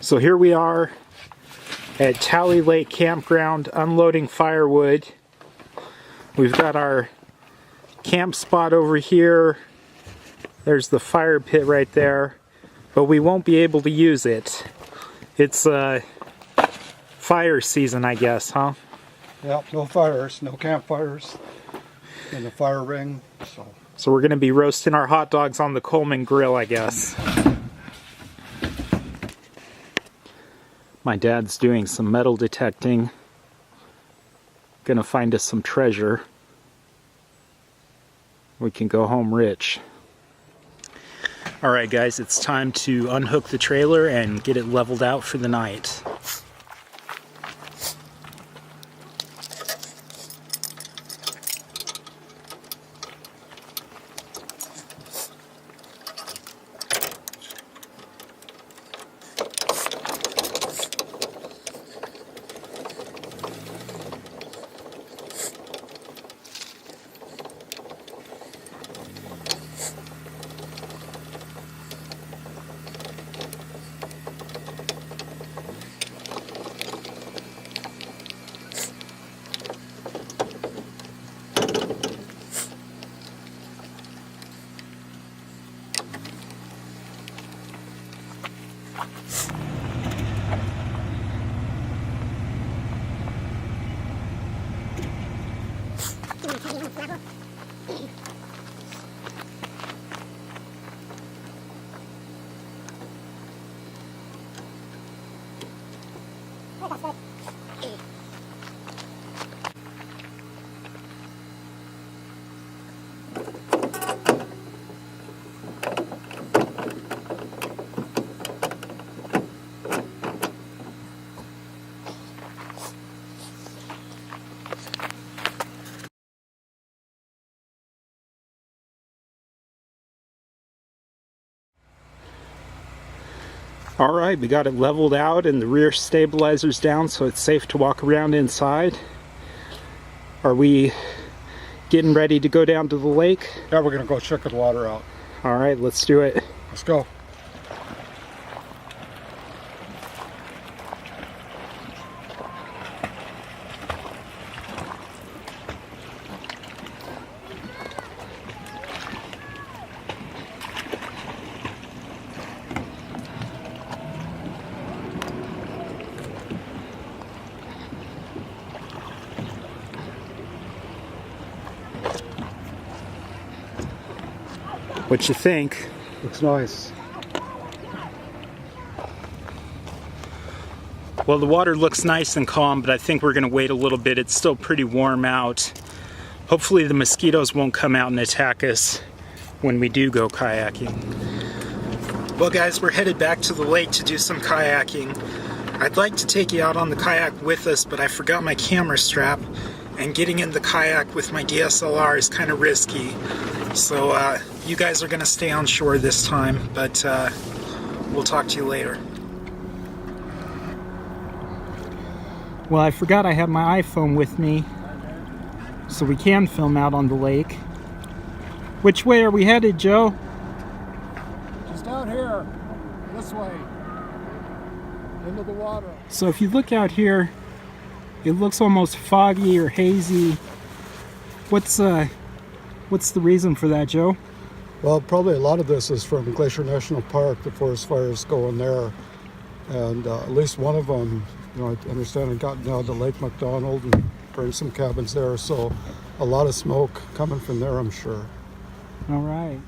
So here we are at Tally Lake Campground unloading firewood. We've got our camp spot over here. There's the fire pit right there, but we won't be able to use it. It's fire season, I guess, huh? Yep, no fires, no campfires in the fire ring. So we're going to be roasting our hot dogs on the Coleman grill, I guess. My dad's doing some metal detecting. Gonna find us some treasure. We can go home rich. Alright guys, it's time to unhook the trailer and get it leveled out for the night. Alright, we got it leveled out and the rear stabilizer's down so it's safe to walk around inside. Are we getting ready to go down to the lake? Yeah, we're going to go check the water out. Alright, let's do it. Let's go. What you think? Looks nice. Well, the water looks nice and calm, but I think we're going to wait a little bit. It's still pretty warm out. Hopefully the mosquitoes won't come out and attack us when we do go kayaking. Well guys, we're headed back to the lake to do some kayaking. I'd like to take you out on the kayak with us, but I forgot my camera strap, and getting in the kayak with my DSLR is kind of risky. So you guys are going to stay on shore this time, but we'll talk to you later. Well, I forgot I have my iPhone with me, so we can film out on the lake. Which way are we headed, Joe? Just down here, this way, into the water. So if you look out here, it looks almost foggy or hazy. What's the reason for that, Joe? Well, probably a lot of this is from Glacier National Park, the forest fires going there. And at least one of them, you know, I understand it got down to Lake McDonald and burned some cabins there. So a lot of smoke coming from there, I'm sure. All right.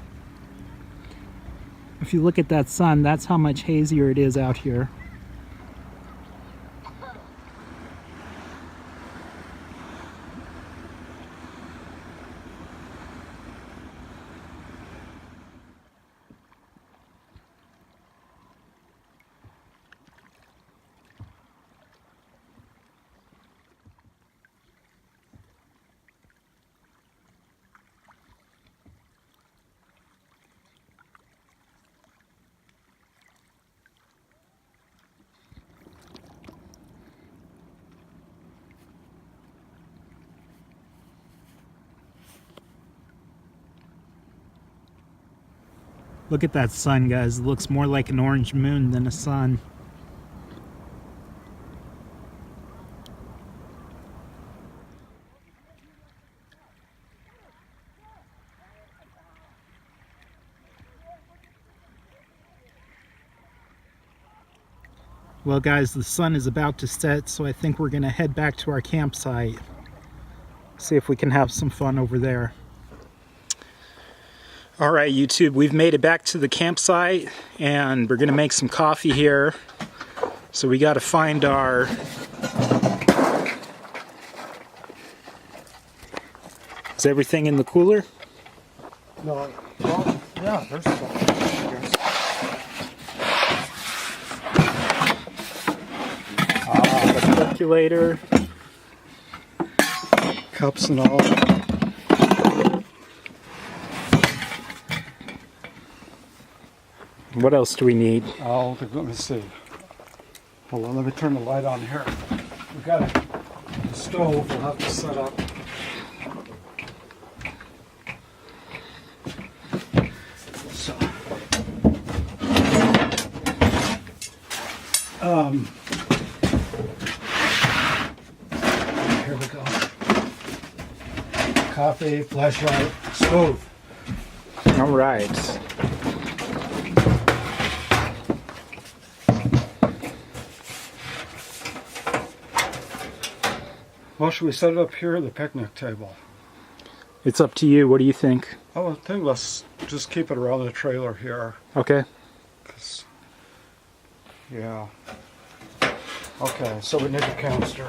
If you look at that sun, that's how much hazier it is out here. Look at that sun, guys. It looks more like an orange moon than a sun. Well guys, the sun is about to set, so I think we're gonna head back to our campsite. See if we can have some fun over there. All right, YouTube, we've made it back to the campsite and we're gonna make some coffee here. So we gotta find our... Is everything in the cooler? No, well, yeah, there's some. The percolator. Cups and all. What else do we need? Oh, let me see. Hold on, let me turn the light on here. We got a stove we'll have to set up. So, here we go. Coffee, flashlight, stove. All right. Well, should we set it up here or the picnic table? It's up to you. What do you think? I think let's just keep it around the trailer here. Okay. 'Cause, yeah. Okay, so we need a canister.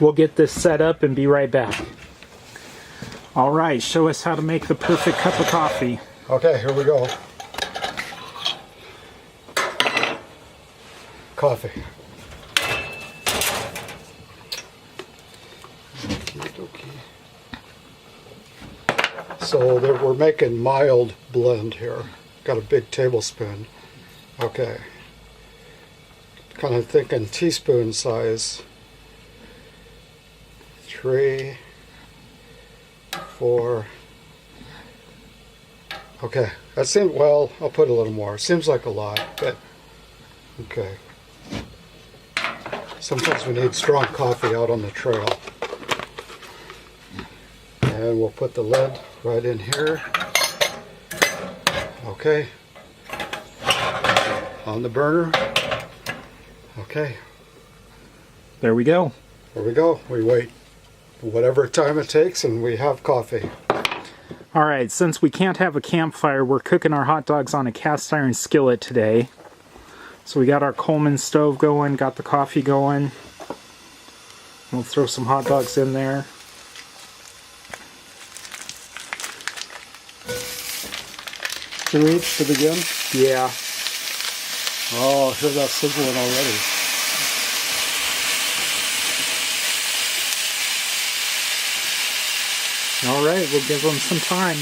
We'll get this set up and be right back. All right, show us how to make the perfect cup of coffee. Okay, here we go. Coffee. So we're making mild blend here. Got a big tablespoon. Okay. Kind of thinking teaspoon size. 3, 4. Okay, that seems, well, I'll put a little more. Seems like a lot, but okay. Sometimes we need strong coffee out on the trail. And we'll put the lid right in here. Okay. On the burner. Okay. There we go. There we go. We wait whatever time it takes and we have coffee. All right, since we can't have a campfire, we're cooking our hot dogs on a cast iron skillet today. So we got our Coleman stove going, got the coffee going. We'll throw some hot dogs in there. 2 each to begin? Yeah. Oh, I hear that sizzling already. All right, we'll give them some time.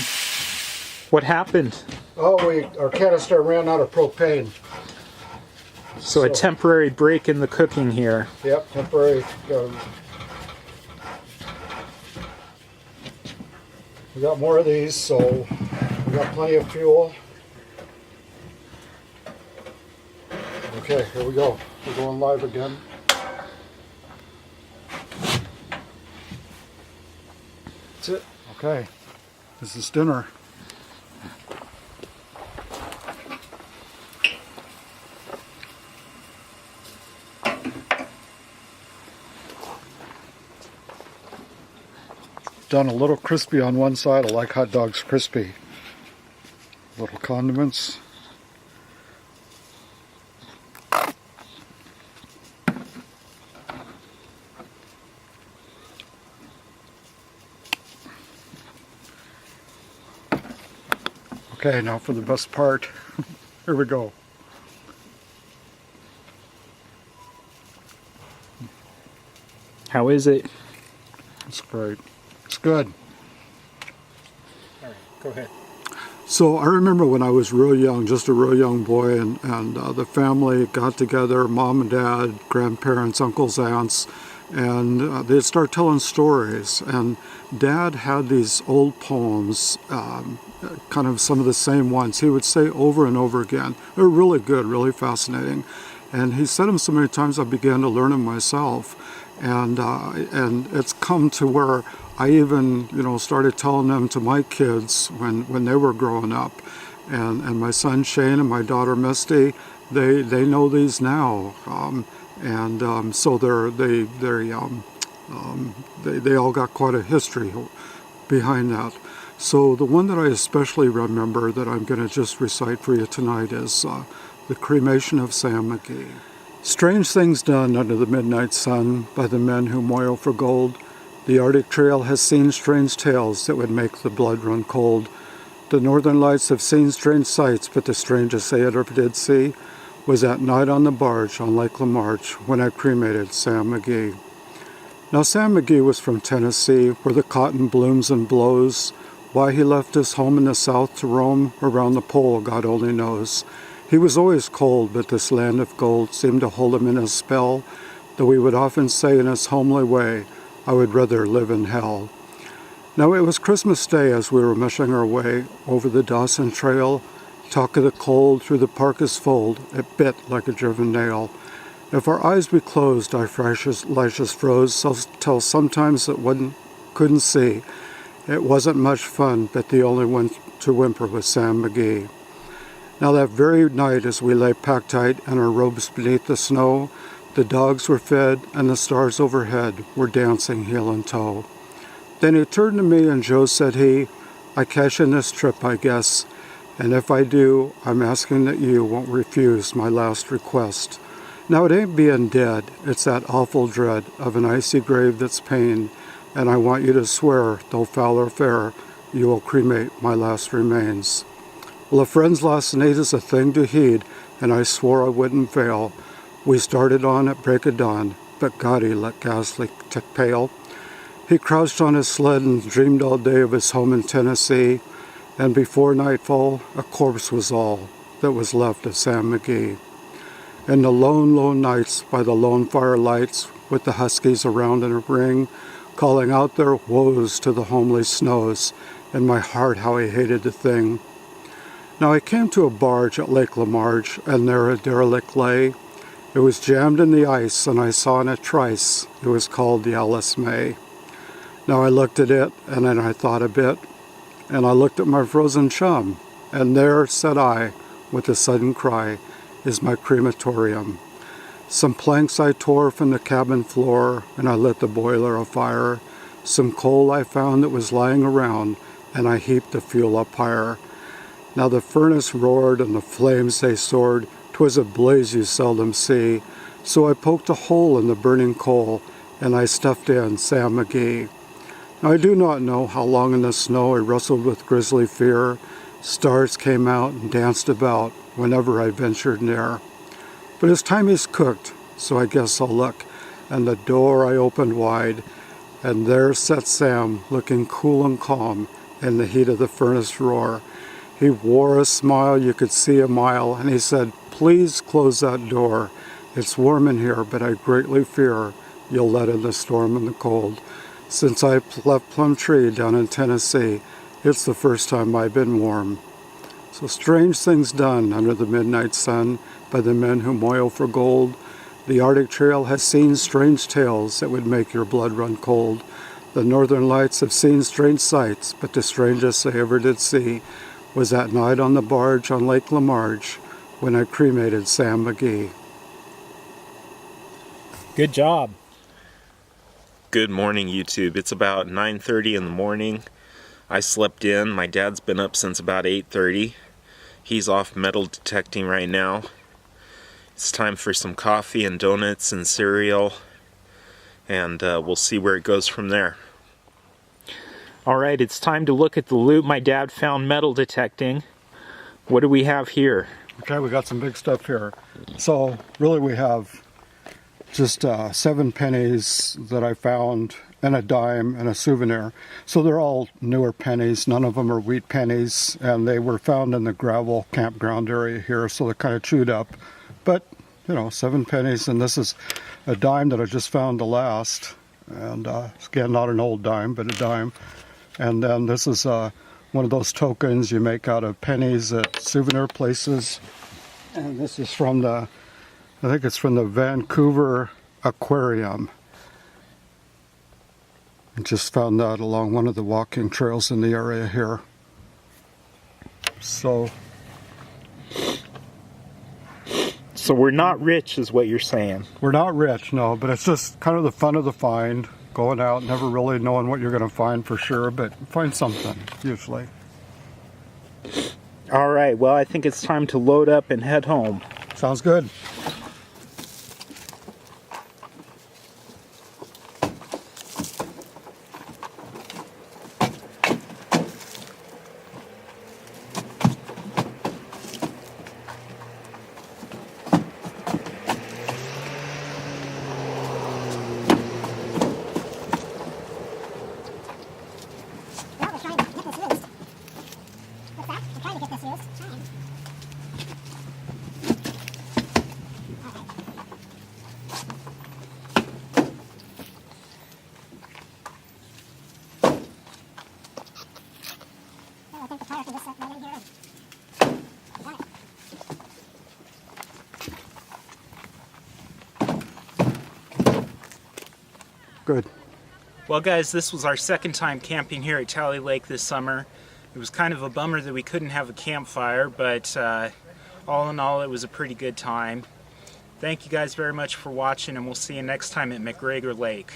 What happened? Oh, our canister ran out of propane. So a temporary break in the cooking here. Yep, temporary. We got more of these, so we got plenty of fuel. Okay, here we go. We're going live again. That's it. Okay, this is dinner. Done a little crispy on one side. I like hot dogs crispy. Little condiments. Okay, now for the best part. Here we go. How is it? It's great. It's good. All right, go ahead. So I remember when I was real young, just a real young boy, and the family got together, mom and dad, grandparents, uncles, aunts, and they'd start telling stories. And Dad had these old poems, kind of some of the same ones he would say over and over again. They were really good, really fascinating. And he said them so many times I began to learn them myself. And it's come to where I even, started telling them to my kids when they were growing up. and my son Shane and my daughter Misty, they know these now, so they all got quite a history behind that. So the one that I especially remember that I'm going to just recite for you tonight is the cremation of Sam McGee. Strange things done under the midnight sun by the men who moil for gold. The Arctic Trail has seen strange tales that would make the blood run cold. The Northern Lights have seen strange sights, but the strangest they ever did see was that night on the barge on Lake Lamarche when I cremated Sam McGee. Now Sam McGee was from Tennessee, where the cotton blooms and blows. Why he left his home in the south to roam around the pole, God only knows. He was always cold, but this land of gold seemed to hold him in a spell, though he would often say in his homely way, I would rather live in hell. Now it was Christmas Day as we were mushing our way over the Dawson Trail. Talk of the cold through the parka's fold, it bit like a driven nail. If our eyes be closed, our lashes froze, so till sometimes that one couldn't see. It wasn't much fun, but the only one to whimper was Sam McGee. Now that very night as we lay packed tight in our robes beneath the snow, the dogs were fed and the stars overhead were dancing heel and toe. Then he turned to me and Joe said he, I cash in this trip I guess, and if I do, I'm asking that you won't refuse my last request. Now it ain't being dead, it's that awful dread of an icy grave that's pain, and I want you to swear, though foul or fair, you will cremate my last remains. Well, a friend's last need is a thing to heed, and I swore I wouldn't fail. We started on at break of dawn, but God, he let ghastly pale. He crouched on his sled and dreamed all day of his home in Tennessee, and before nightfall, a corpse was all that was left of Sam McGee. In the lone, lone nights by the lone fire lights, with the huskies around in a ring, calling out their woes to the homely snows, in my heart how I hated the thing. Now I came to a barge at Lake Lamarche, and there a derelict lay. It was jammed in the ice, and I saw in a trice, it was called the Alice May. Now I looked at it, and then I thought a bit, and I looked at my frozen chum, and there, said I, with a sudden cry, is my crematorium. Some planks I tore from the cabin floor, and I lit the boiler afire. Some coal I found that was lying around, and I heaped the fuel up higher. Now the furnace roared, and the flames they soared, 'twas a blaze you seldom see. So I poked a hole in the burning coal, and I stuffed in Sam McGee. Now I do not know how long in the snow I wrestled with grisly fear. Stars came out and danced about whenever I ventured near. But his time is cooked, so I guess I'll look, and the door I opened wide, and there sat Sam, looking cool and calm in the heat of the furnace roar. He wore a smile you could see a mile, and he said, please close that door. It's warm in here, but I greatly fear you'll let in the storm and the cold. Since I left Plum Tree down in Tennessee, it's the first time I've been warm. So strange things done under the midnight sun by the men who moil for gold. The Arctic Trail has seen strange tales that would make your blood run cold. The Northern Lights have seen strange sights, but the strangest they ever did see was that night on the barge on Lake Lamarche when I cremated Sam McGee. Good job. Good morning, YouTube. It's about 9:30 in the morning. I slept in. My dad's been up since about 8:30. He's off metal detecting right now. It's time for some coffee and donuts and cereal, and we'll see where it goes from there. All right, it's time to look at the loot my dad found metal detecting. What do we have here? Okay, we got some big stuff here. So really we have just 7 pennies that I found, and a dime and a souvenir. So they're all newer pennies. None of them are wheat pennies, and they were found in the gravel campground area here, so they're kind of chewed up. But, 7 pennies, and this is a dime that I just found the last. And again, not an old dime, but a dime. And then this is one of those tokens you make out of pennies at souvenir places. And this is from I think it's from the Vancouver Aquarium. I just found that along one of the walking trails in the area here. So So we're not rich is what you're saying. We're not rich, no, but it's just kind of the fun of the find. Going out, never really knowing what you're going to find for sure, but find something, usually. All right, well, I think it's time to load up and head home. Sounds good. Good. Well, guys, this was our second time camping here at Tally Lake this summer. It was kind of a bummer that we couldn't have a campfire, but all in all, it was a pretty good time. Thank you guys very much for watching, and we'll see you next time at McGregor Lake.